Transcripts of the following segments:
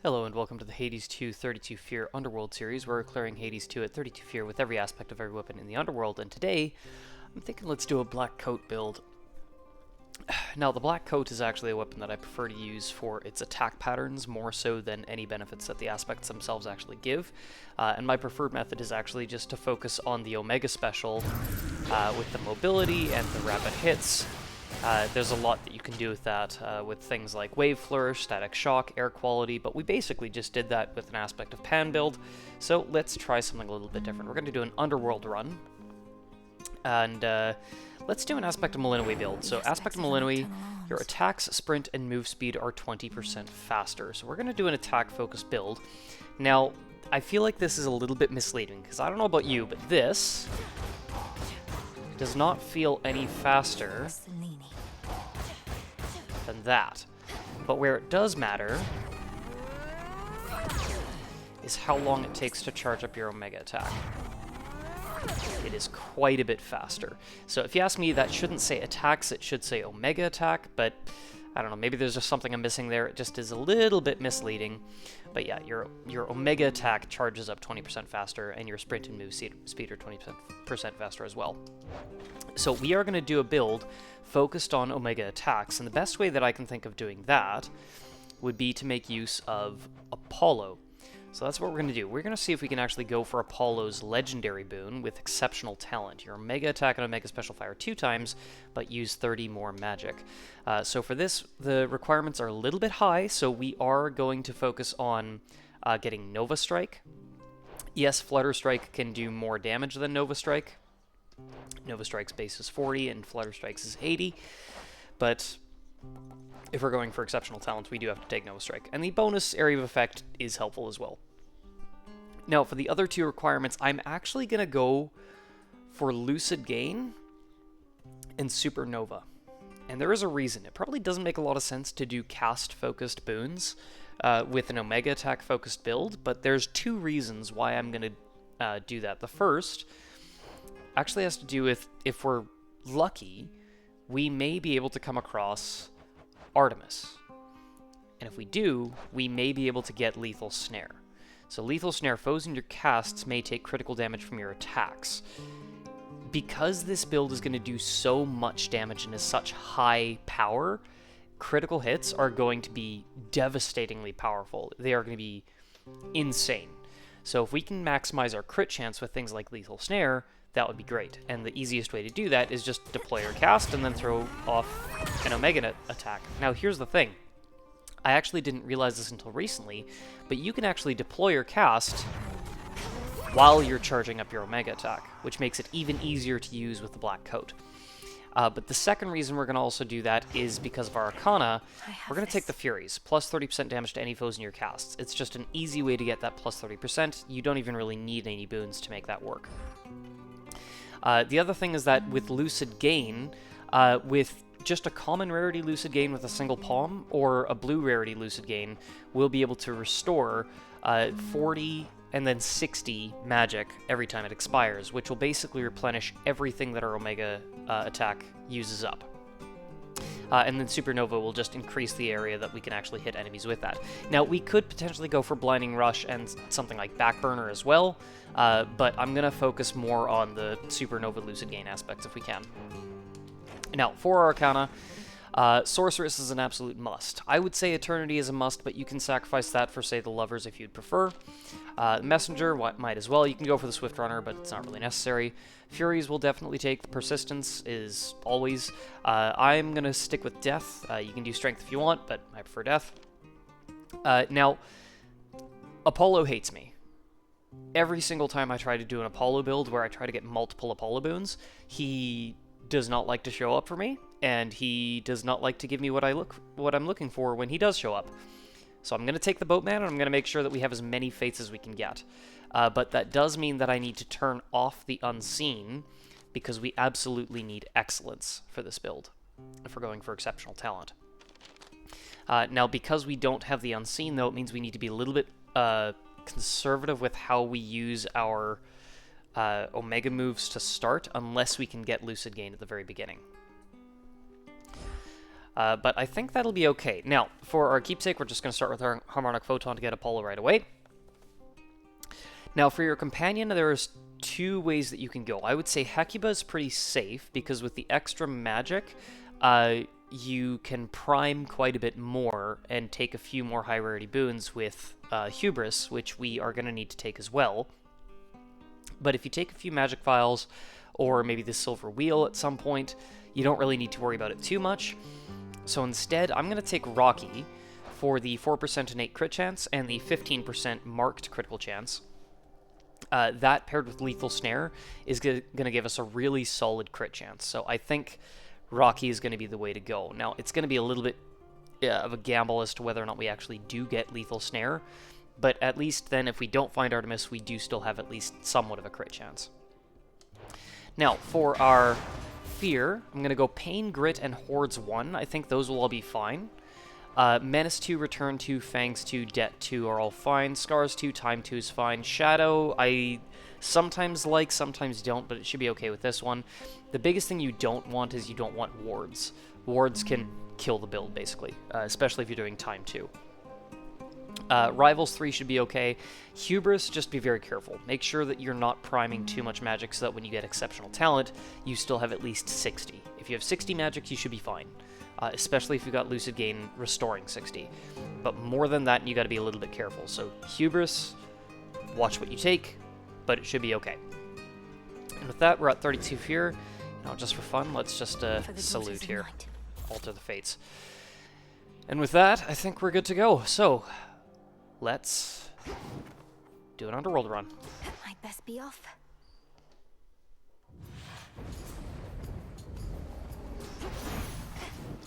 Hello and welcome to the Hades 2 32 Fear Underworld series, where we're clearing Hades 2 at 32 Fear with every aspect of every weapon in the Underworld, and today I'm thinking let's do a black coat build. Now the black coat is actually a weapon that I prefer to use for its attack patterns more so than any benefits that the aspects themselves actually give, and my preferred method is actually just to focus on the Omega special with the mobility and the rapid hits. There's a lot that you can do with that, with things like Wave Flourish, Static Shock, Air Quality, but we basically just did that with an aspect of Pan build, so let's try something a little bit different. We're going to do an Underworld run, and let's do an aspect of Melinoë build. So aspect of Melinoë, your attacks, sprint, and move speed are 20% faster. So we're going to do an attack-focused build. Now, I feel like this is a little bit misleading, because I don't know about you, but this does not feel any faster than that. But where it does matter is how long it takes to charge up your Omega attack. It is quite a bit faster. So if you ask me, that shouldn't say attacks, it should say Omega attack, but I don't know, maybe there's just something I'm missing there. It just is a little bit misleading. But yeah, your Omega attack charges up 20% faster, and your sprint and move speed are 20% faster as well. So we are going to do a build focused on Omega attacks, and the best way that I can think of doing that would be to make use of Apollo. So that's what we're going to do. We're going to see if we can actually go for Apollo's legendary boon with exceptional talent. Your Omega attack and Omega special fire 2 times, but use 30 more magic. So for this, the requirements are a little bit high, so we are going to focus on getting Nova Strike. Yes, Flutter Strike can do more damage than Nova Strike. Nova Strike's base is 40 and Flutter Strike's is 80, but if we're going for exceptional talent, we do have to take Nova Strike. And the bonus area of effect is helpful as well. Now, for the other two requirements, I'm actually going to go for Lucid Gain and Supernova. And there is a reason. It probably doesn't make a lot of sense to do cast-focused boons with an Omega attack-focused build, but there's two reasons why I'm going to do that. The first actually has to do with, if we're lucky, we may be able to come across Artemis. And if we do, we may be able to get Lethal Snare. So Lethal Snare, foes in your casts may take critical damage from your attacks. Because this build is going to do so much damage and is such high power, critical hits are going to be devastatingly powerful. They are going to be insane. So if we can maximize our crit chance with things like Lethal Snare, that would be great. And the easiest way to do that is just deploy your cast and then throw off an Omega attack. Now here's the thing. I actually didn't realize this until recently, but you can actually deploy your cast while you're charging up your Omega attack, which makes it even easier to use with the black coat. But the second reason we're going to also do that is because of our Arcana. We're going to take the Furies, plus 30% damage to any foes in your casts. It's just an easy way to get that plus 30%. You don't even really need any boons to make that work. The other thing is that with Lucid Gain, with just a common rarity Lucid Gain with a single palm, or a blue rarity Lucid Gain, we'll be able to restore 40 and then 60 magic every time it expires, which will basically replenish everything that our Omega attack uses up. And then Supernova will just increase the area that we can actually hit enemies with that. Now, we could potentially go for Blinding Rush and something like Backburner as well, but I'm going to focus more on the Supernova Lucid Gain aspects if we can. Now, for our Arcana, Sorceress is an absolute must. I would say Eternity is a must, but you can sacrifice that for, say, the Lovers if you'd prefer. Messenger might as well. You can go for the Swift Runner, but it's not really necessary. Furies will definitely take. The Persistence is always. I'm going to stick with Death. You can do Strength if you want, but I prefer Death. Now, Apollo hates me. Every single time I try to do an Apollo build where I try to get multiple Apollo boons, he does not like to show up for me, and he does not like to give me what I'm looking for when he does show up. So I'm going to take the Boatman, and I'm going to make sure that we have as many fates as we can get. But that does mean that I need to turn off the Unseen, because we absolutely need Excellence for this build, if we're going for exceptional talent. Now, because we don't have the Unseen, though, it means we need to be a little bit conservative with how we use our Omega moves to start, unless we can get Lucid Gain at the very beginning. But I think that'll be okay. Now, for our keepsake, we're just going to start with our Harmonic Photon to get Apollo right away. Now, for your companion, there's 2 ways that you can go. I would say Hecuba is pretty safe, because with the extra magic, you can prime quite a bit more and take a few more high-rarity boons with Hubris, which we are going to need to take as well. But if you take a few magic vials, or maybe the silver wheel at some point, you don't really need to worry about it too much. So instead, I'm going to take Rocky for the 4% innate crit chance and the 15% marked critical chance. That paired with Lethal Snare is going to give us a really solid crit chance. So I think Rocky is going to be the way to go. Now, it's going to be a little bit of a gamble as to whether or not we actually do get Lethal Snare, but at least then if we don't find Artemis, we do still have at least somewhat of a crit chance. Now, for our Fear, I'm going to go Pain, Grit, and Hordes 1. I think those will all be fine. Menace 2, Return 2, Fangs 2, Debt 2 are all fine. Scars 2, Time 2 is fine. Shadow, I sometimes like, sometimes don't, but it should be okay with this one. The biggest thing you don't want is you don't want Wards. Wards can kill the build, basically, especially if you're doing Time 2. Rivals 3 should be okay. Hubris, just be very careful. Make sure that you're not priming too much magic so that when you get exceptional talent, you still have at least 60. If you have 60 magic, you should be fine. Especially if you've got Lucid Gain restoring 60. But more than that, you got to be a little bit careful. So Hubris, watch what you take, but it should be okay. And with that, we're at 32 Fear. Now, just for fun, let's just salute here. Alter the Fates. And with that, I think we're good to go. So, let's do an Underworld run. I'd best be off.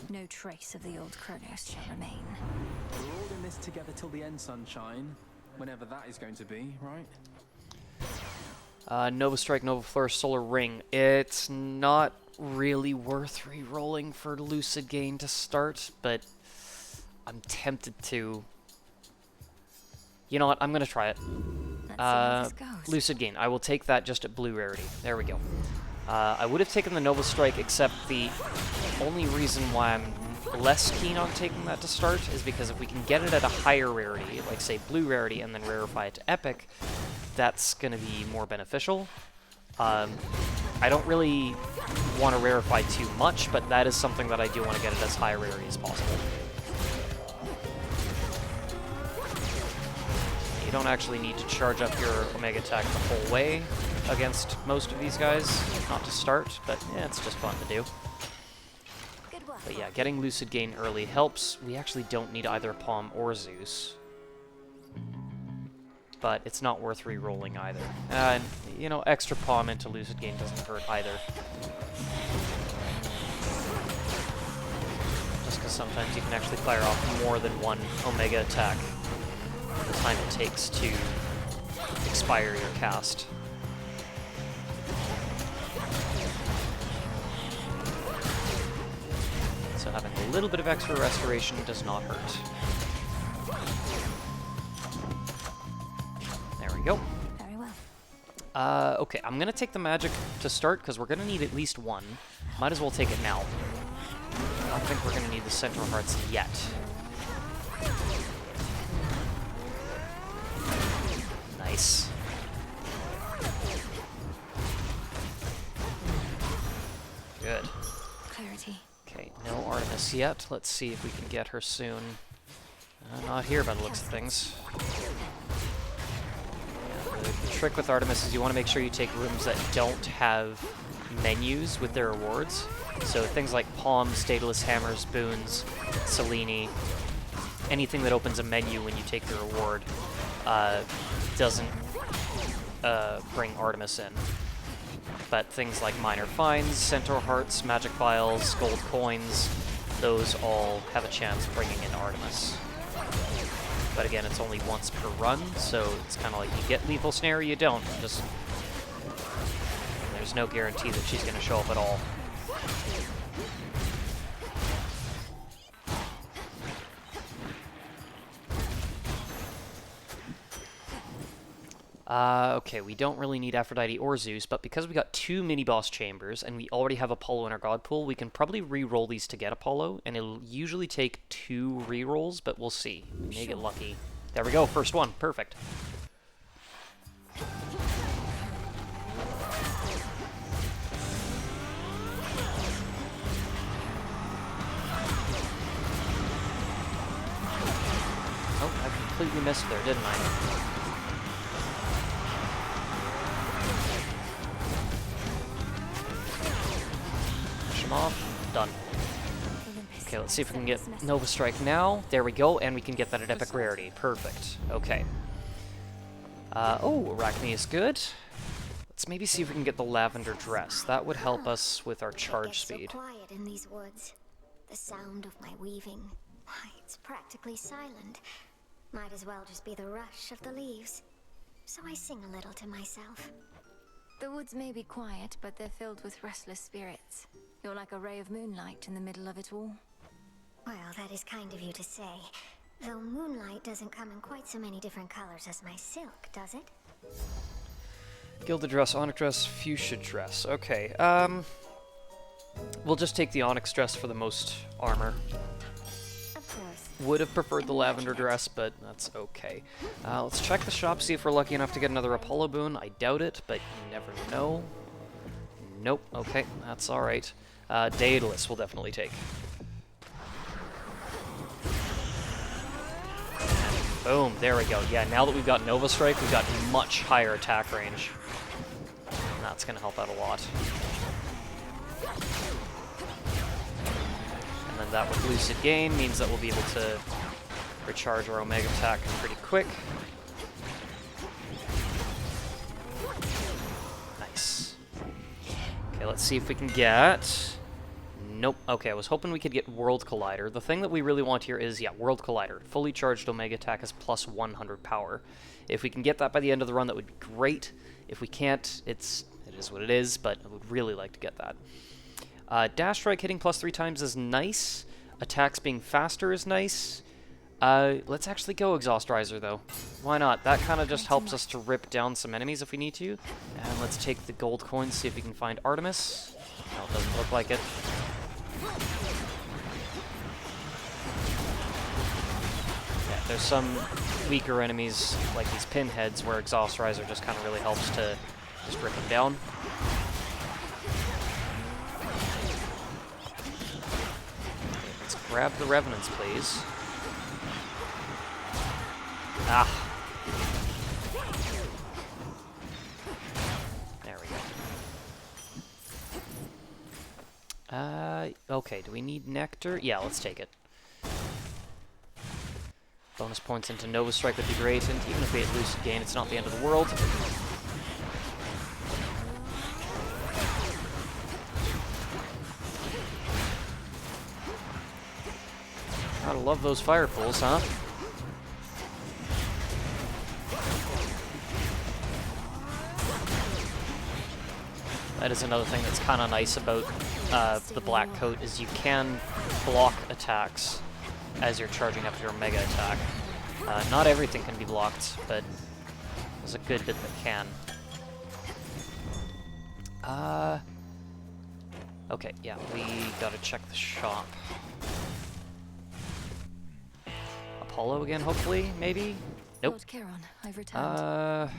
No trace of the old Kronos shall remain. We're all in this together till the end, sunshine. Whenever that is going to be, right? Nova Strike, Nova Flourish, Solar Ring. It's not really worth re-rolling for Lucid Gain to start, but I'm tempted to. You know what? I'm going to try it. Lucid Gain. I will take that just at blue rarity. There we go. I would have taken the Nova Strike, except the only reason why I'm less keen on taking that to start is because if we can get it at a higher rarity, like say blue rarity, and then rarefy it to epic, that's going to be more beneficial. I don't really want to rarefy too much, but that is something that I do want to get it as high rarity as possible. You don't actually need to charge up your Omega attack the whole way against most of these guys, not to start, but yeah, it's just fun to do. But yeah, getting Lucid Gain early helps. We actually don't need either Palm or Zeus, but it's not worth re-rolling either. And, you know, extra Palm into Lucid Gain doesn't hurt either. Just because sometimes you can actually fire off more than one Omega attack the time it takes to expire your cast. So having a little bit of extra restoration does not hurt. There we go. Very well. Okay, I'm gonna take the magic to start because we're gonna need at least one. Might as well take it now. I don't think we're gonna need the Central Hearts yet. Nice. Good. Clarity. Okay, no Artemis yet. Let's see if we can get her soon. Not here by the looks of things. Yeah, the trick with Artemis is you want to make sure you take rooms that don't have menus with their rewards. So things like Palms, Daedalus Hammers, Boons, Selene, anything that opens a menu when you take the reward doesn't bring Artemis in. But things like Minor Fines, Centaur Hearts, Magic Vials, Gold Coins, those all have a chance of bringing in Artemis. But again, it's only once per run, so it's kind of like you get Lethal Snare or you don't. Just there's no guarantee that she's going to show up at all. Okay, we don't really need Aphrodite or Zeus, but because we got 2 mini-boss chambers and we already have Apollo in our god pool, we can probably re-roll these to get Apollo, and it'll usually take 2 re-rolls, but we'll see. We may get lucky. There we go, first one. Perfect. Oh, I completely missed there, didn't I? Off. Done. Okay, let's see if we can get Nova Strike now. There we go, and we can get that at epic rarity. Perfect. Okay. Oh, Arachne is good. Let's maybe see if we can get the lavender dress. That would help us with our charge speed. So quiet in these woods. The sound of my weaving, why, it's practically silent. Might as well just be the rush of the leaves. So I sing a little to myself. The woods may be quiet, but they're filled with restless spirits. You're like a ray of moonlight in the middle of it all. Well, that is kind of you to say. Though moonlight doesn't come in quite so many different colors as my silk, does it? Gilded dress, onyx dress, fuchsia dress. Okay, we'll just take the onyx dress for the most armor. Of course. Would have preferred the lavender dress, but that's okay. Let's check the shop, see if we're lucky enough to get another Apollo boon. I doubt it, but you never know. Nope. Okay, that's alright. Daedalus we'll definitely take. And boom, there we go. Yeah, now that we've got Nova Strike, we've got much higher attack range. And that's going to help out a lot. And then that with Lucid Gain means that we'll be able to recharge our Omega attack pretty quick. Nice. Okay, let's see if we can get... Nope. Okay, I was hoping we could get World Collider. The thing that we really want here is, yeah, World Collider. Fully charged Omega attack is plus 100 power. If we can get that by the end of the run, that would be great. If we can't, it is what it is, but I would really like to get that. Dash Strike hitting plus 3 times is nice. Attacks being faster is nice. Let's actually go Exhaust Riser, though. Why not? That kind of just helps us to rip down some enemies if we need to. And let's take the gold coins, see if we can find Artemis. No, it doesn't look like it. Yeah, there's some weaker enemies, like these pinheads, where Exhaust Riser just kind of really helps to just rip them down. Okay, let's grab the Revenants, please. Ah. There we go. Okay, do we need Nectar? Yeah, let's take it. Bonus points into Nova Strike would be great, and even if we had Lucid Gain, it's not the end of the world. Gotta love those fire pools, huh? That is another thing that's kind of nice about the Black Coat, is you can block attacks as you're charging up your Mega attack. Not everything can be blocked, but there's a good bit that can. Okay, yeah, we gotta check the shop. Apollo again, hopefully, maybe? Nope. Lord Charon, I've returned.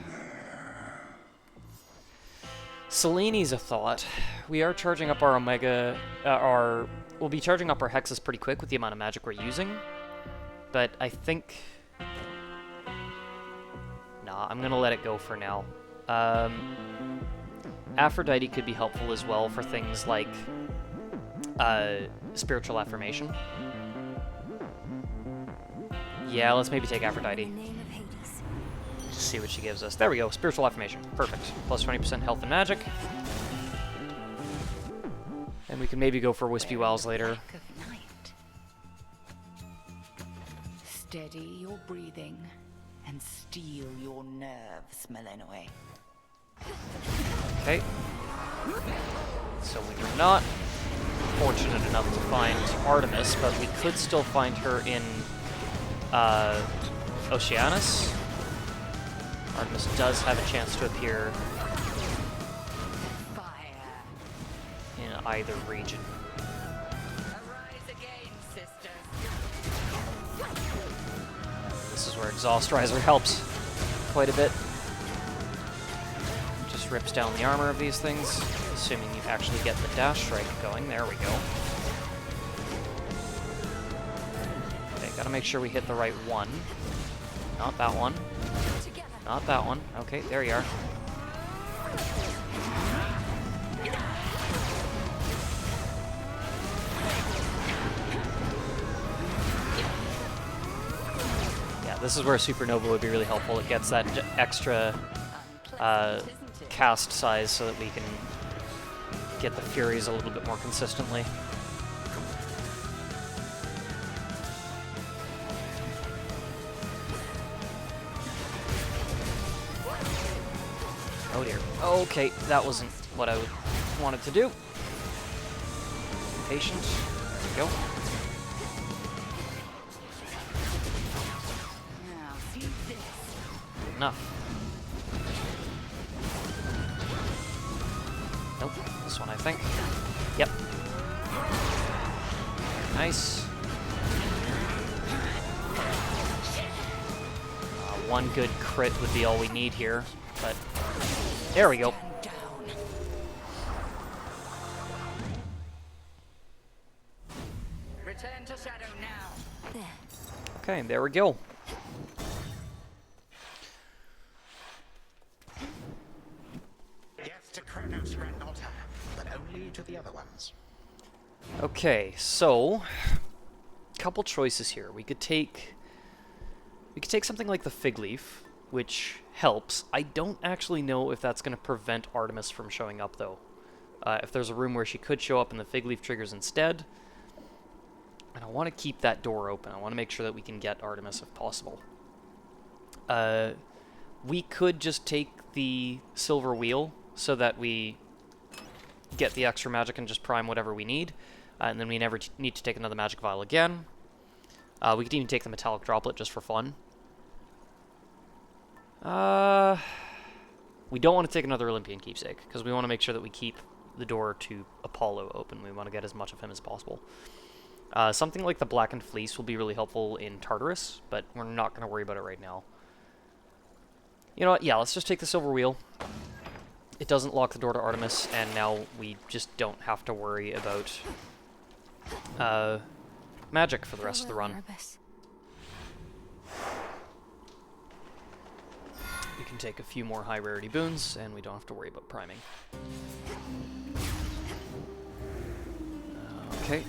Seleni's a thought. We are charging up our Omega, we'll be charging up our Hexes pretty quick with the amount of magic we're using, but I think... Nah, I'm gonna let it go for now. Aphrodite could be helpful as well for things like spiritual affirmation. Yeah, let's maybe take Aphrodite. Just see what she gives us. There we go, spiritual affirmation. Perfect. Plus 20% health and magic. And we can maybe go for Wispy Wells later. Steady your breathing and steel your nerves, Melinoë. Okay. So we were not fortunate enough to find Artemis, but we could still find her in Oceanus. Artemis does have a chance to appear in either region. Arise again, sisters. This is where Exhaust Riser helps quite a bit. Just rips down the armor of these things, assuming you actually get the dash strike going. There we go. Okay, gotta make sure we hit the right one. Not that one. Not that one. Okay, there you are. Yeah, this is where Supernova would be really helpful. It gets that extra cast size so that we can get the Furies a little bit more consistently. Oh dear. Okay, that wasn't what I wanted to do. Patient. There we go. Now, see this. Enough. Nope. This one, I think. Yep. Nice. One good crit would be all we need here, but there we go. Return to shadow now. Okay, there we go. Yes to Kronos, Granddaughter, but only to the other ones. Okay, so couple choices here. We could take something like the Fig Leaf, which helps. I don't actually know if that's going to prevent Artemis from showing up, though. If there's a room where she could show up and the Fig Leaf triggers instead, and I want to keep that door open. I want to make sure that we can get Artemis if possible. We could just take the Silver Wheel so that we get the extra magic and just prime whatever we need, and then we never need to take another magic vial again. We could even take the Metallic Droplet just for fun. We don't want to take another Olympian Keepsake, because we want to make sure that we keep the door to Apollo open. We want to get as much of him as possible. Something like the Blackened Fleece will be really helpful in Tartarus, but we're not going to worry about it right now. You know what? Yeah, let's just take the Silver Wheel. It doesn't lock the door to Artemis, and now we just don't have to worry about magic for the rest of the run. We can take a few more high rarity boons, and we don't have to worry about priming. Okay.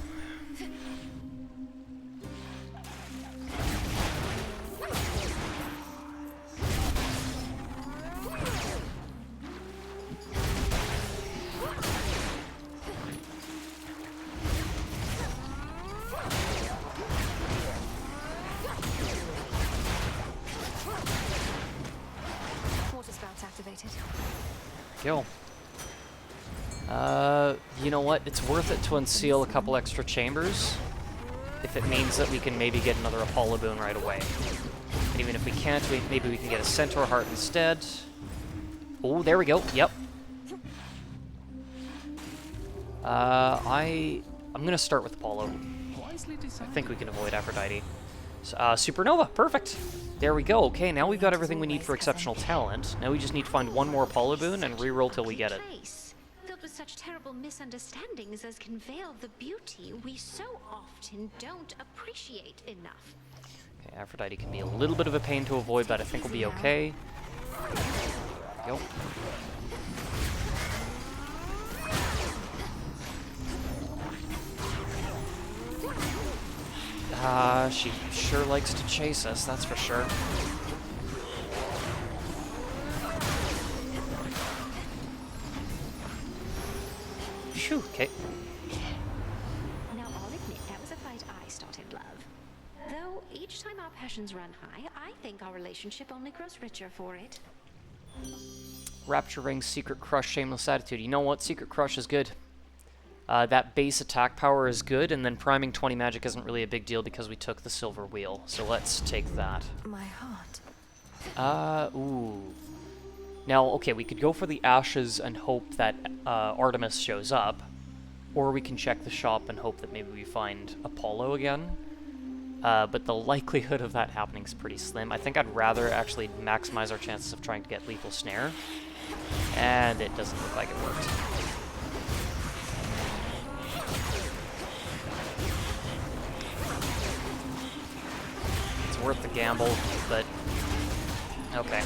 Go. You know what? It's worth it to unseal a couple extra chambers if it means that we can maybe get another Apollo boon right away. And even if we can't, maybe we can get a Centaur Heart instead. Oh, there we go. Yep. I'm gonna start with Apollo. I think we can avoid Aphrodite. Supernova, perfect. There we go. Okay, now we've got everything we need for exceptional talent. Now we just need to find one more Apollo boon and reroll till we get it. Filled with such terrible misunderstandings as can veil the beauty we so often don't appreciate enough. Okay, Aphrodite can be a little bit of a pain to avoid, but I think we'll be okay. Go. She sure likes to chase us, that's for sure. Phew, okay. Now, I'll admit that was a fight I started, love. Though each time our passions run high, I think our relationship only grows richer for it. Rapture Ring, Secret Crush, Shameless Attitude. You know what? Secret Crush is good. That base attack power is good, and then priming 20 magic isn't really a big deal because we took the Silver Wheel. So let's take that. My heart Ooh. Now, okay, we could go for the ashes and hope that Artemis shows up, or we can check the shop and hope that maybe we find Apollo again. But the likelihood of that happening is pretty slim. I think I'd rather actually maximize our chances of trying to get Lethal Snare, and it doesn't look like it worked. It's worth the gamble, but okay.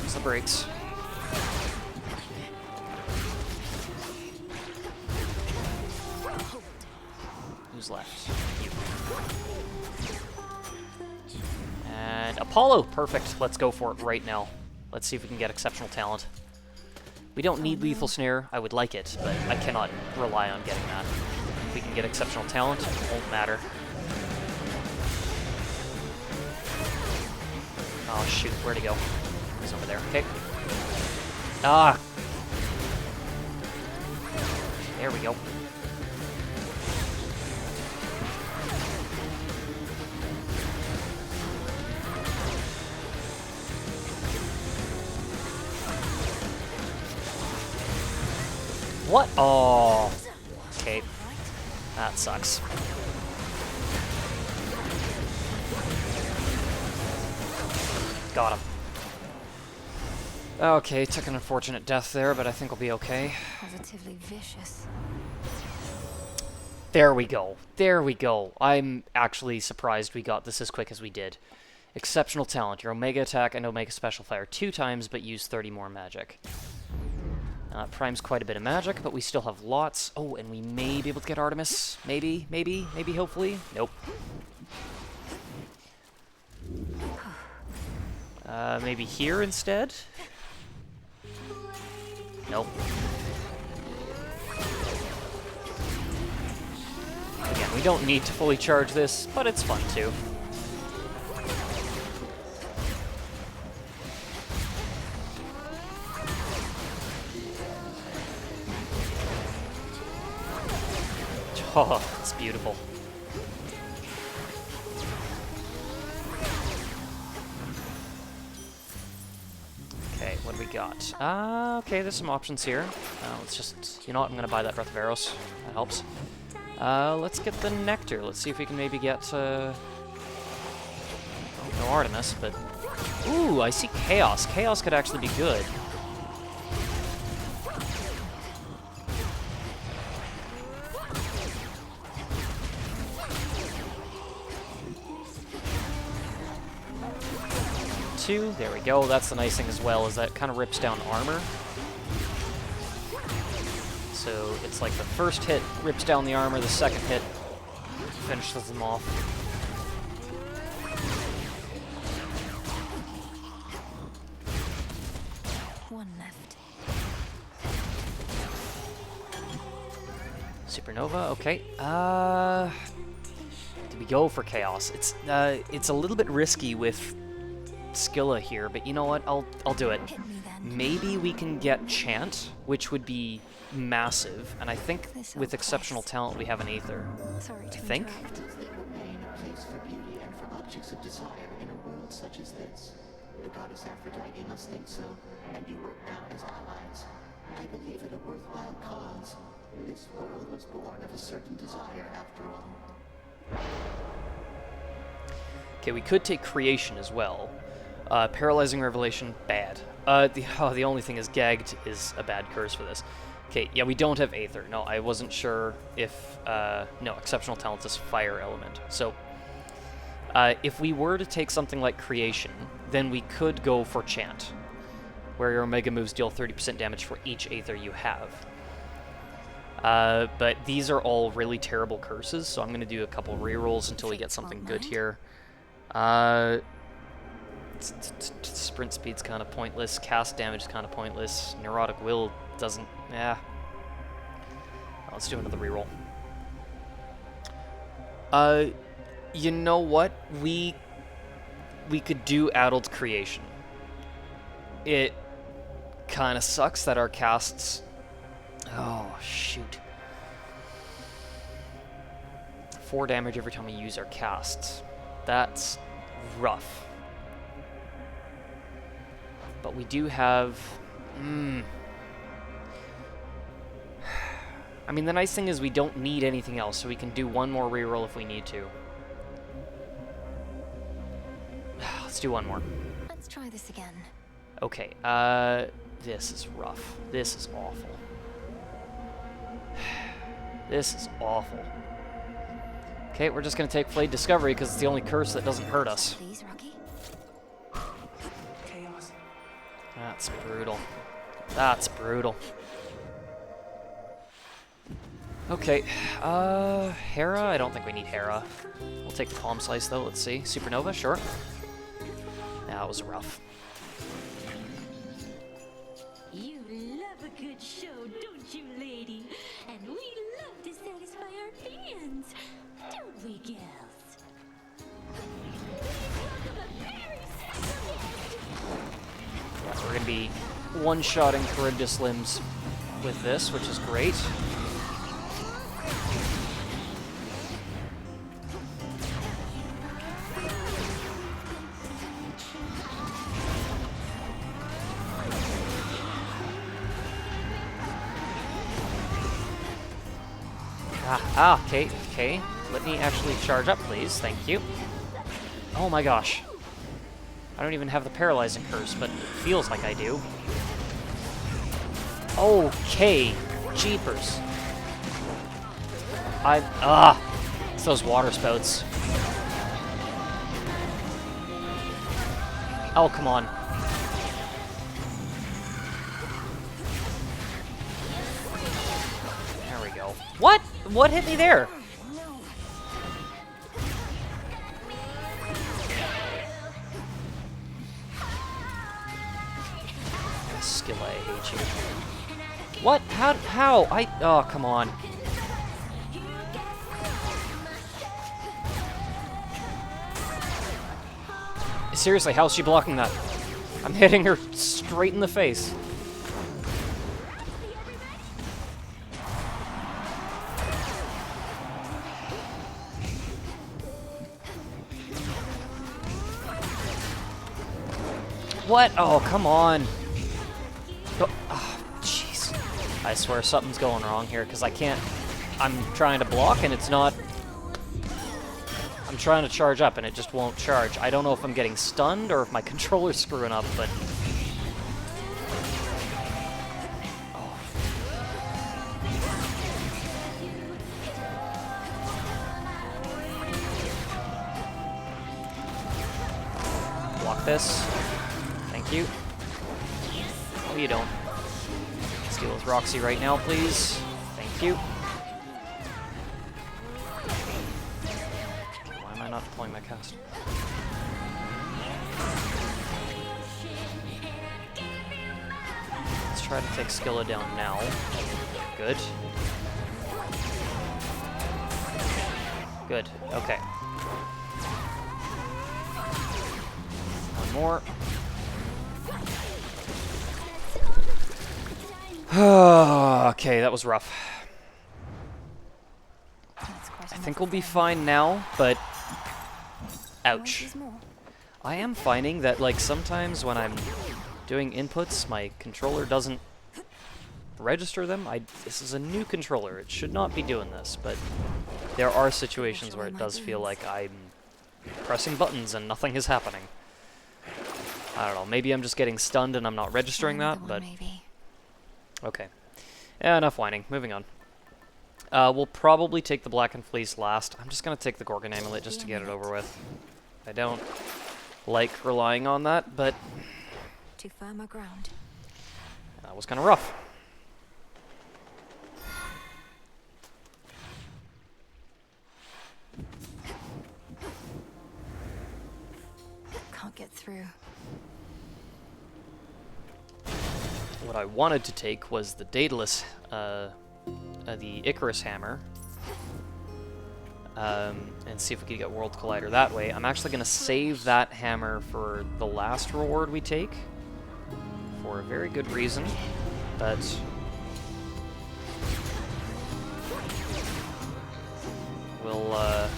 Use the brakes. Who's left? You. And Apollo! Perfect. Let's go for it right now. Let's see if we can get exceptional talent. We don't need Lethal Snare. I would like it, but I cannot rely on getting that. If we can get exceptional talent, it won't matter. Oh shoot, where'd he go? He's over there. Okay. Ah! There we go. What? Oh. Okay. That sucks. Got him. Okay, took an unfortunate death there, but I think we'll be okay. Positively vicious. There we go. There we go. I'm actually surprised we got this as quick as we did. Exceptional talent. Your Omega attack and Omega special fire 2 times, but use 30 more magic. Prime's quite a bit of magic, but we still have lots. Oh, and we may be able to get Artemis. Maybe, hopefully. Nope. Maybe here instead? Nope. Again, we don't need to fully charge this, but it's fun too. Oh, it's beautiful. Okay, what do we got? Okay, there's some options here. Let's just, you know what, I'm gonna buy that Breath of Arrows. That helps. Let's get the Nectar. Let's see if we can maybe get, no Artemis, but... Ooh, I see Chaos. Chaos could actually be good. There we go. That's the nice thing as well, is that it kind of rips down armor. So it's like the first hit rips down the armor, the second hit finishes them off. One left. Supernova, okay. Do we go for Chaos? It's a little bit risky with Skilla here, but you know what? I'll do it. Maybe we can get Chant, which would be massive, and I think with exceptional talent we have an Aether. Sorry to I think. interrupt. They remain a place for beauty and for objects of desire in a world such as this. The goddess Aphrodite must think so, and you work now as allies. I believe it a worthwhile cause. This world was born of a certain desire after all. Okay, we could take Creation as well. Paralyzing Revelation, bad. The only thing is Gagged is a bad curse for this. Okay, yeah, we don't have Aether. No, I wasn't sure if... no, Exceptional Talent is Fire Element. So, if we were to take something like Creation, then we could go for Chant, where your Omega moves deal 30% damage for each Aether you have. But these are all really terrible curses, so I'm going to do a couple rerolls until we get something good here. Sprint speed's kind of pointless. Cast damage is kind of pointless. Neurotic Will doesn't... yeah. Let's do another reroll. You know what? We could do Addled Creation. It kind of sucks that our casts... oh, shoot. 4 damage every time we use our casts. That's rough. But we do have... I mean, the nice thing is we don't need anything else, so we can do one more reroll if we need to. Let's do one more. Let's try this again. Okay, this is rough. This is awful. This is awful. Okay, we're just gonna take Flayed Discovery because it's the only curse that doesn't hurt us. Please, Rocky. Chaos. That's brutal. That's brutal. Okay, Hera? I don't think we need Hera. We'll take the Palm Slice though, let's see. Supernova, sure. That was rough. You love a good show, don't you, lady? And we love to satisfy our fans, don't we, gals? Welcome a very special guest. Yeah, we're gonna be one-shotting Charybdis limbs with this, which is great. Okay, okay. Let me actually charge up, please. Thank you. Oh my gosh. I don't even have the paralyzing curse, but it feels like I do. Okay. Jeepers. It's those water spouts. Oh, come on. There we go. What? What hit me there? Skilla, I hate you. What? How? Oh, come on. Seriously, how's she blocking that? I'm hitting her straight in the face. What? Oh, come on. Oh, jeez. I swear something's going wrong here, because I can't... I'm trying to block, and it's not... I'm trying to charge up, and it just won't charge. I don't know if I'm getting stunned, or if my controller's screwing up, but... Oh. Block this. Thank you. Oh, you don't. Let's deal with Roxy right now, please. Thank you. Why am I not deploying my cast? Let's try to take Skilla down now. Good. Good. Okay. One more. Okay, that was rough. I think we'll be fine now, but... Ouch. I am finding that, like, sometimes when I'm doing inputs, my controller doesn't register them. This is a new controller. It should not be doing this, but there are situations where it does feel like I'm pressing buttons and nothing is happening. I don't know, maybe I'm just getting stunned and I'm not registering that, but... Okay. Yeah, enough whining. Moving on. We'll probably take the Blackened Fleece last. I'm just going to take the Gorgon Amulet just to get it over with. I don't like relying on that, but... Too firm a ground. That was kind of rough. Can't get through. What I wanted to take was the Daedalus, the Icarus Hammer, and see if we could get World Collider that way. I'm actually going to save that hammer for the last reward we take, for a very good reason, but... We'll,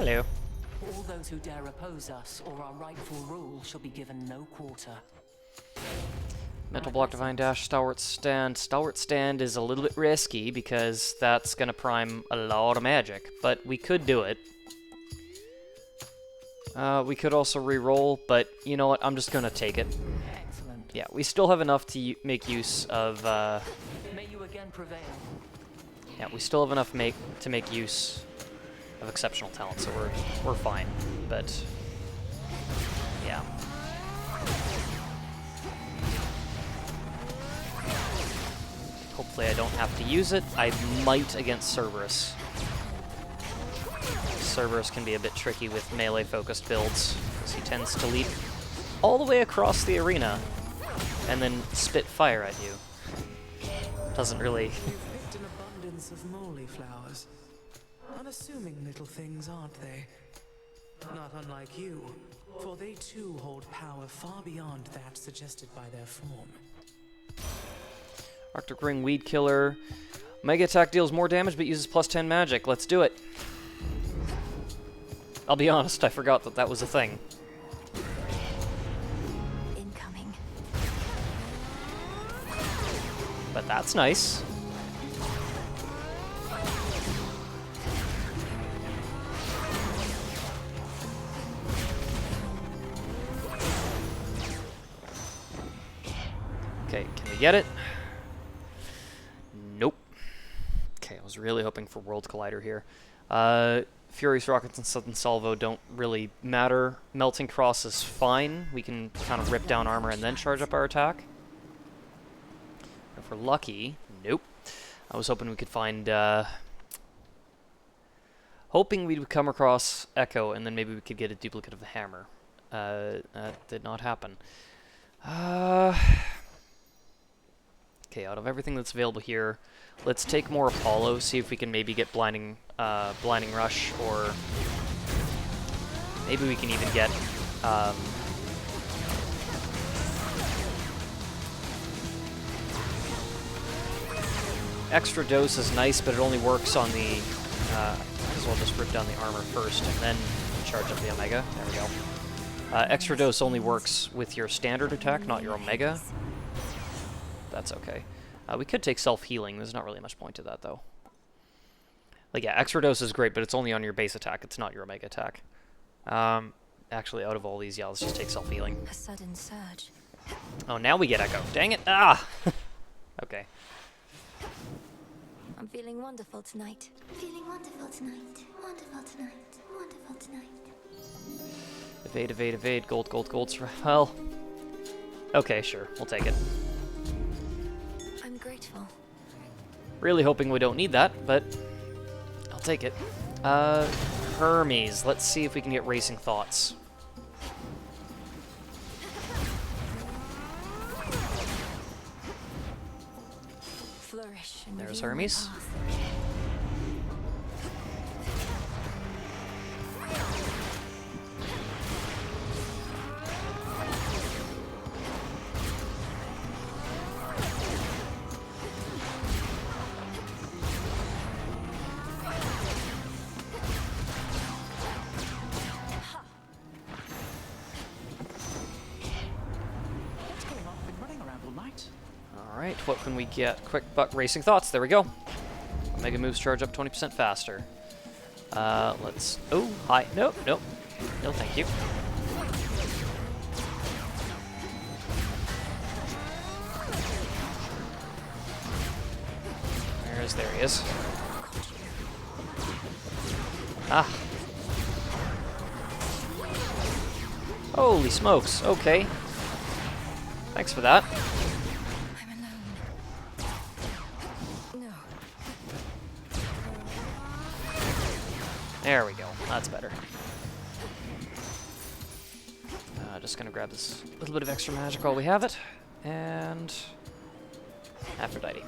Hello. All those who dare oppose us or our rightful rule shall be given no quarter. Mental block, divine dash, stalwart stand. Stalwart stand is a little bit risky because that's gonna prime a lot of magic, but we could do it. We could also re-roll, but you know what? I'm just gonna take it. Excellent. Yeah, we still have enough to make use of. May you again prevail. Yeah, we still have enough to make use of exceptional talent, so we're fine. But yeah. Hopefully I don't have to use it. I might against Cerberus. Cerberus can be a bit tricky with melee-focused builds, because he tends to leap all the way across the arena and then spit fire at you. Doesn't really... You've picked an abundance of moly flowers. Unassuming little things, aren't they? Not unlike you, for they too hold power far beyond that suggested by their form. Arctic Ring Weed Killer. Mega attack deals more damage but uses +10 magic. Let's do it. I'll be honest, I forgot that that was a thing. Incoming. But that's nice. Okay, can we get it? Nope. Okay, I was really hoping for World Collider here. Furious Rockets and Sudden Salvo don't really matter. Melting Cross is fine. We can kind of rip down armor and then charge up our attack. If we're lucky, nope. I was hoping we could find... hoping we would come across Echo and then maybe we could get a duplicate of the hammer. That did not happen. Okay, out of everything that's available here, let's take more Apollo, see if we can maybe get Blinding Rush, or maybe we can even get Extra Dose is nice, but it only works on the, might as well just rip down the armor first and then charge up the Omega. There we go. Extra Dose only works with your standard attack, not your Omega. That's okay. We could take self-healing. There's not really much point to that, though. Like, yeah, Extra Dose is great, but it's only on your base attack. It's not your Omega attack. Actually, out of all these, yeah, let's just take self-healing. A sudden surge. Oh, now we get Echo. Dang it! Ah! Okay. I'm feeling wonderful tonight. Feeling wonderful tonight. Wonderful tonight. Wonderful tonight. Evade, evade, evade. Gold, gold, gold. Well, okay, sure. We'll take it. I'm grateful. Really hoping we don't need that, but I'll take it. Hermes. Let's see if we can get Racing Thoughts. Flourish and There's reveal my Hermes. path. What's going on? I've been running around all night. Alright, what can we get? Quick Buck Racing Thoughts. There we go. Mega moves charge up 20% faster. Let's... Oh, hi. Nope, nope. No, thank you. There he is. Ah. Holy smokes, okay. Thanks for that. I'm alone. No. There we go. That's better. Just gonna grab this little bit of extra magic while we have it. And... Aphrodite.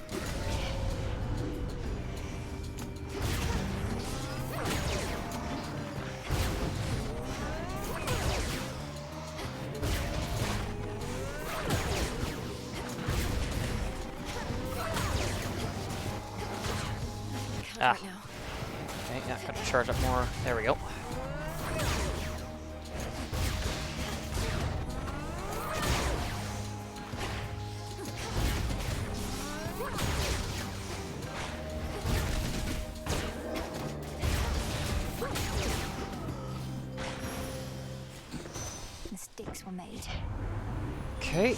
Ah. Right now. Okay, yeah, gotta charge up more. There we go. started. Okay,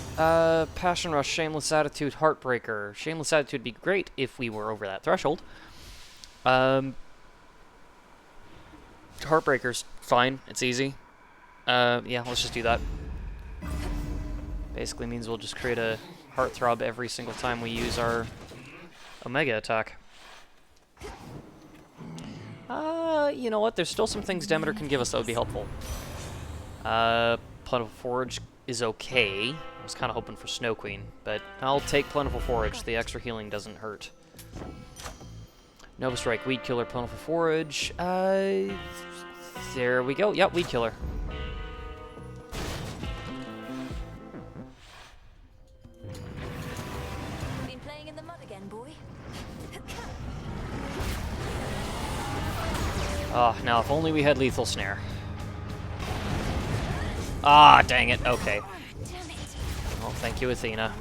Passion Rush, Shameless Attitude, Heartbreaker. Shameless Attitude would be great if we were over that threshold. Heartbreaker's fine, it's easy. Yeah, let's just do that. Basically means we'll just create a Heartthrob every single time we use our Omega attack. You know what, there's still some things Demeter can give us that would be helpful. Plentiful Forage is okay. I was kind of hoping for Snow Queen, but I'll take Plentiful Forage. The extra healing doesn't hurt. Nova Strike, Weed Killer, Plentiful Forage. There we go. Yep, Weed Killer. Been playing in the mud again, boy. Ah, now if only we had Lethal Snare. Ah, dang it. Okay. Damn it. Well, thank you, Athena.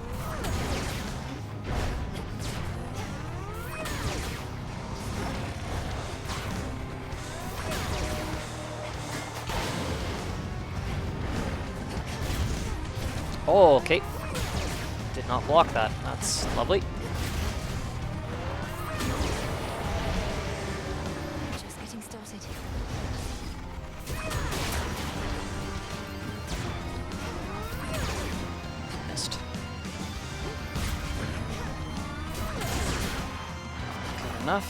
Oh, okay. Did not block that. That's lovely. Just getting started. Missed. Good enough.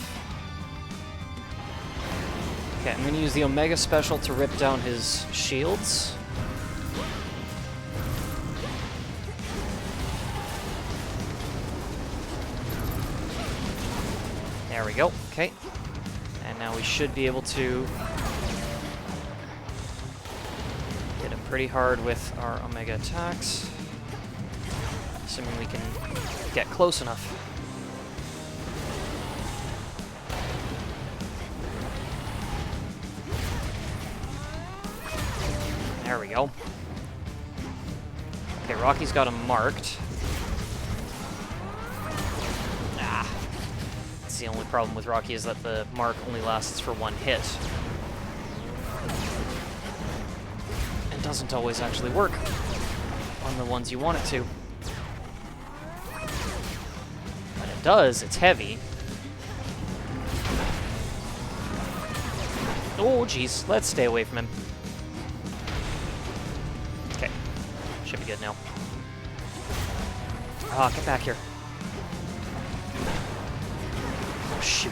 Okay, I'm going to use the Omega Special to rip down his shields. There we go. Okay. And now we should be able to hit him pretty hard with our Omega attacks. Assuming we can get close enough. There we go. Okay, Rocky's got him marked. Ah. That's the only problem with Rocky is that the mark only lasts for one hit. And doesn't always actually work on the ones you want it to. When it does, it's heavy. Oh, jeez. Let's stay away from him. Okay. Should be good now. Ah, get back here. Oh, shoot.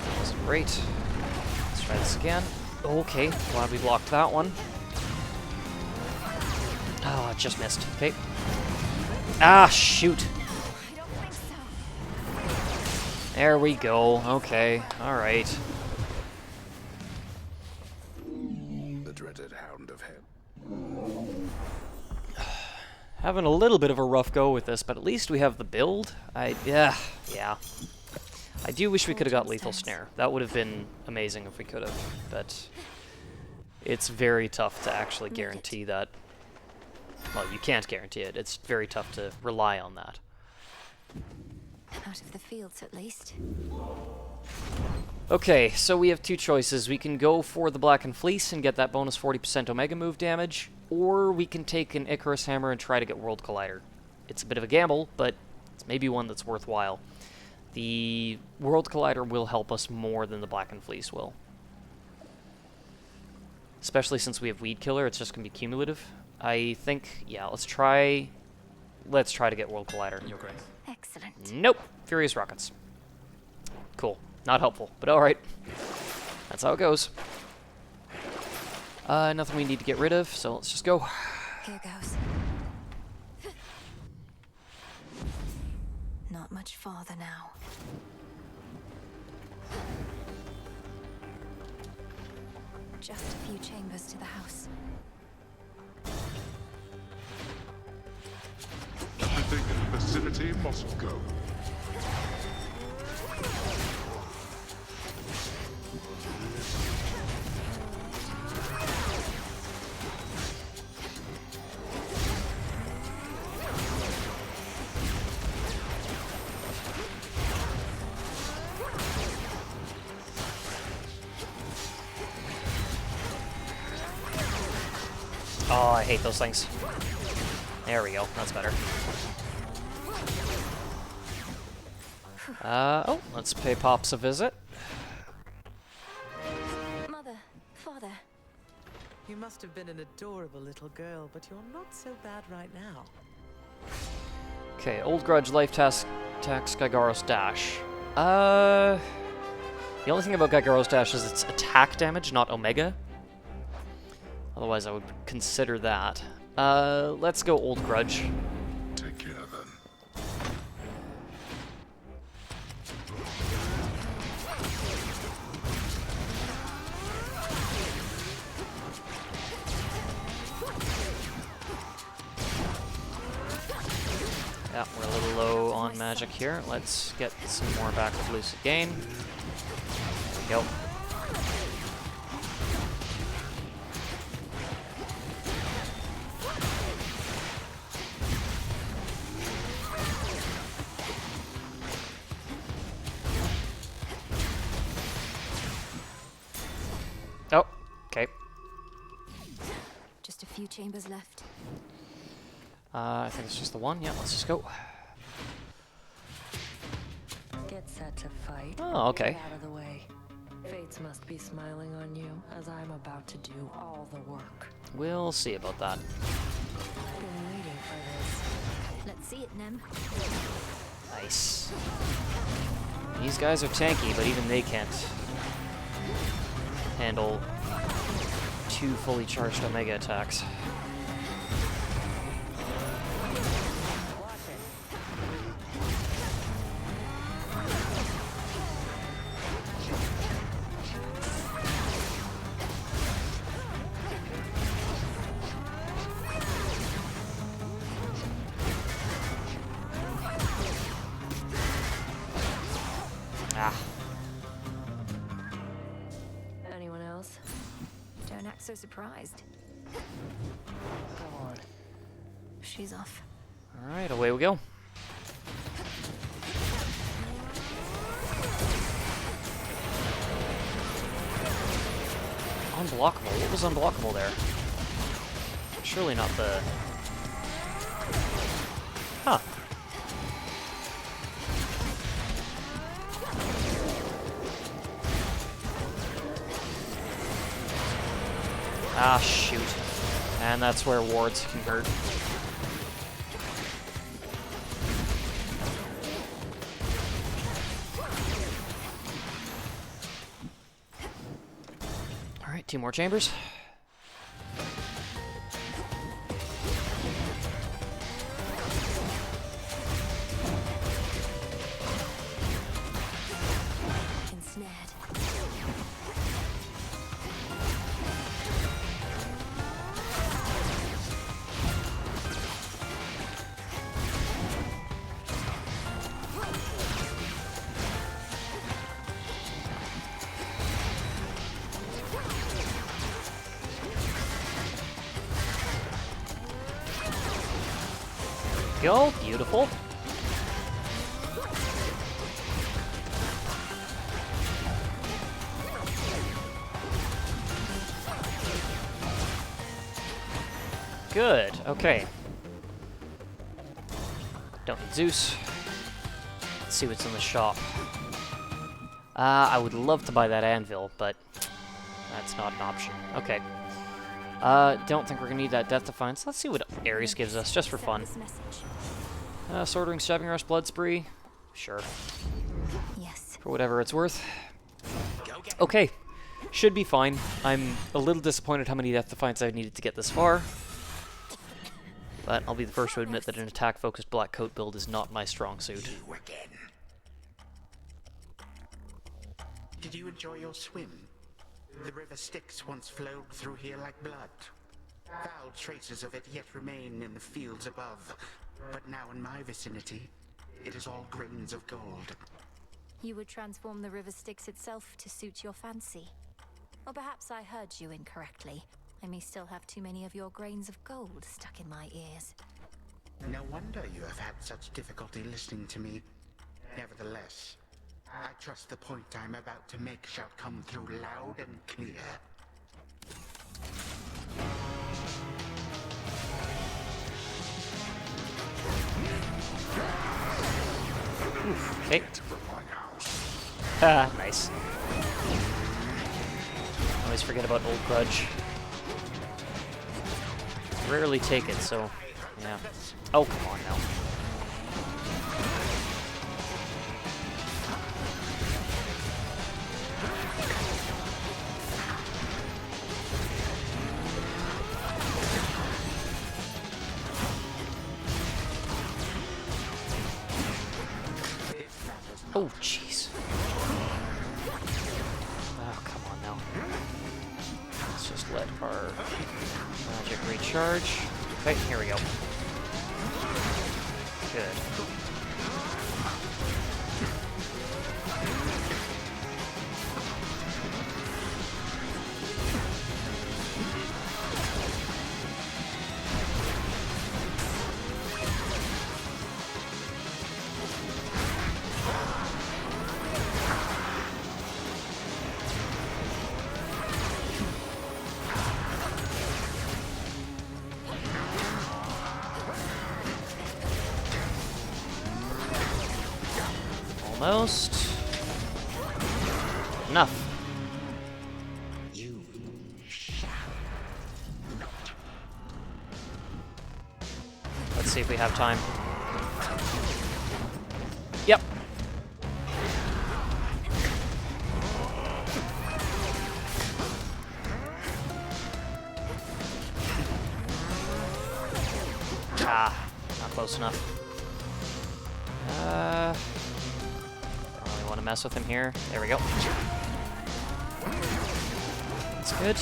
That wasn't great. Let's try this again. Okay, glad we blocked that one. Oh, just missed. Okay. Ah, shoot. I don't think so. There we go. Okay. All right. The dreaded Hound of Hell. Having a little bit of a rough go with this, but at least we have the build. Yeah. I do wish we could have got Lethal Snare. That would have been amazing if we could have, but it's very tough to actually guarantee that. Well, you can't guarantee it. It's very tough to rely on that. Out of the fields, at least. Okay, so we have two choices. We can go for the Blackened Fleece and get that bonus 40% Omega move damage, or we can take an Icarus Hammer and try to get World Collider. It's a bit of a gamble, but it's maybe one that's worthwhile. The World Collider will help us more than the Blackened Fleece will. Especially since we have Weed Killer, it's just going to be cumulative. I think, yeah, let's try to get World Collider. Your Grace. Excellent. Nope. Furious Rockets. Cool. Not helpful, but alright. That's how it goes. Nothing we need to get rid of, so let's just go. Here goes. Not much farther now. Just a few chambers to the house. Everything in the vicinity must go. Oh, I hate those things. There we go. That's better. Oh, let's pay Pops a visit. Mother, father. You must have been an adorable little girl, but you're not so bad right now. Okay, Old Grudge, Life Tax, Gygaros Dash. The only thing about Gygaros Dash is it's attack damage, not Omega. Otherwise, I would consider that. Let's go Old Grudge. Take care then. Yeah, we're a little low on magic here. Let's get some more back with Lucid Gain. There we go. Oh, okay. Just a few chambers left. I think it's just the one. Yeah, let's just go. Get set to fight. Oh, okay. Get out of the way. Fates must be smiling on you, as I'm about to do all the work. We'll see about that. Been waiting for this. Let's see it, Nem. Nice. These guys are tanky, but even they can't handle 2 fully charged Omega attacks. Ah. Anyone else? Don't act so surprised. Go on. She's off. Alright, away we go. Unblockable? What was unblockable there? Surely not the... Huh. Ah, shoot. And that's where wards can hurt. Alright, 2 more chambers. Ensnared. Go, beautiful. Good, okay. Don't need Zeus. Let's see what's in the shop. I would love to buy that anvil, but that's not an option. Okay. Don't think we're gonna need that Death Defiance. Let's see what Ares gives us, just for fun. Sword Ring, Stabbing Rush, Blood Spree. Sure. Yes. For whatever it's worth. Okay. Should be fine. I'm a little disappointed how many Death Defiance I needed to get this far. But I'll be the first to admit that an attack-focused black coat build is not my strong suit. You again. Did you enjoy your swim? The river Styx once flowed through here like blood. Foul traces of it yet remain in the fields above, but now in my vicinity, it is all grains of gold. You would transform the river Styx itself to suit your fancy. Or perhaps I heard you incorrectly. I may still have too many of your grains of gold stuck in my ears. No wonder you have had such difficulty listening to me. Nevertheless, I trust the point I'm about to make shall come through loud and clear. Oof, okay. From my house. Ah, nice. Always forget about Old Grudge. Rarely take it, so yeah. Oh, come on now. Oh, jeez. Oh, come on now. Let's just let our magic recharge. Okay, here we go. Good. Almost. Enough. You shall not. Let's see if we have time. Yep. Ah, not close enough. Don't really want to mess with him here. There we go. That's good.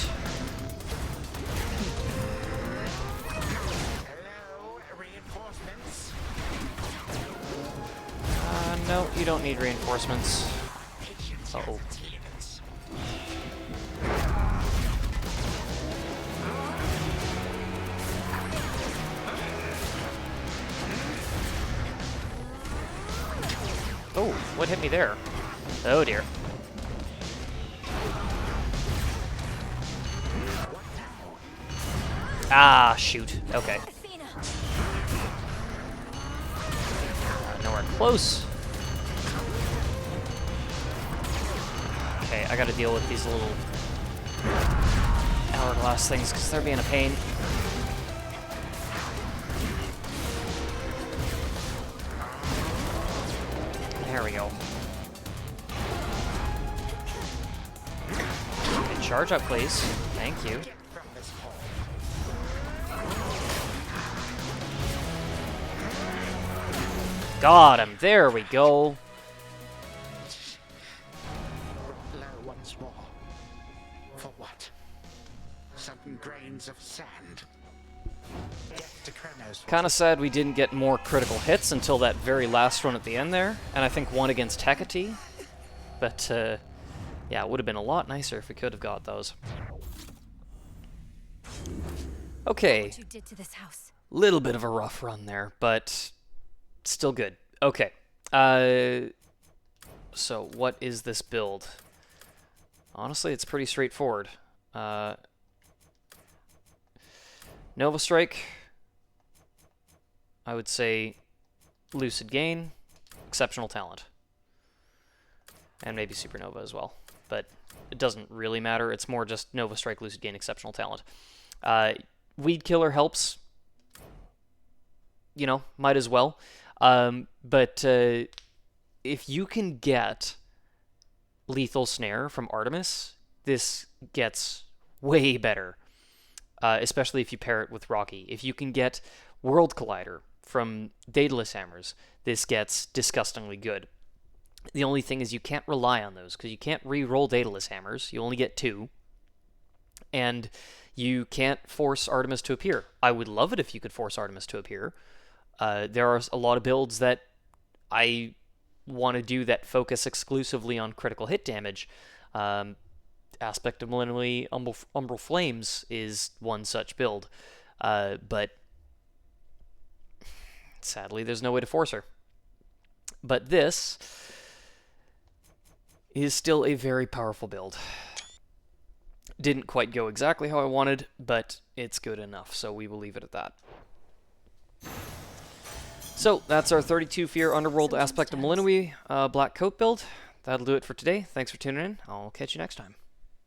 Hello, reinforcements. No, you don't need reinforcements. Uh-oh. Oh, what hit me there? Oh dear. Ah, shoot. Okay. Nowhere close. Okay, I gotta deal with these little hourglass things because they're being a pain. There we go. Okay, charge up, please. Thank you. Got him. There we go. Low once more. For what? Some grains of sand. Death to Kronos. Kind of sad we didn't get more critical hits until that very last one at the end there, and I think one against Hecate. But yeah, it would have been a lot nicer if we could have got those. Okay. What you did to this house. Little bit of a rough run there, but still good. Okay. So what is this build? Honestly, it's pretty straightforward. Nova Strike, I would say Lucid Gain, Exceptional Talent, and maybe Supernova as well, but it doesn't really matter. It's more just Nova Strike, Lucid Gain, Exceptional Talent. Weed Killer helps, you know, might as well. But if you can get Lethal Snare from Artemis, this gets way better. Especially if you pair it with Rocky. If you can get World Collider from Daedalus Hammers, this gets disgustingly good. The only thing is you can't rely on those, because you can't re-roll Daedalus Hammers. You only get 2. And you can't force Artemis to appear. I would love it if you could force Artemis to appear. There are a lot of builds that I want to do that focus exclusively on critical hit damage. Aspect of Melinoë Umbral Flames is one such build, but sadly there's no way to force her. But this is still a very powerful build. Didn't quite go exactly how I wanted, but it's good enough, so we will leave it at that. So that's our 32 Fear Underworld aspect of Melinoë Black Coat build. That'll do it for today. Thanks for tuning in. I'll catch you next time.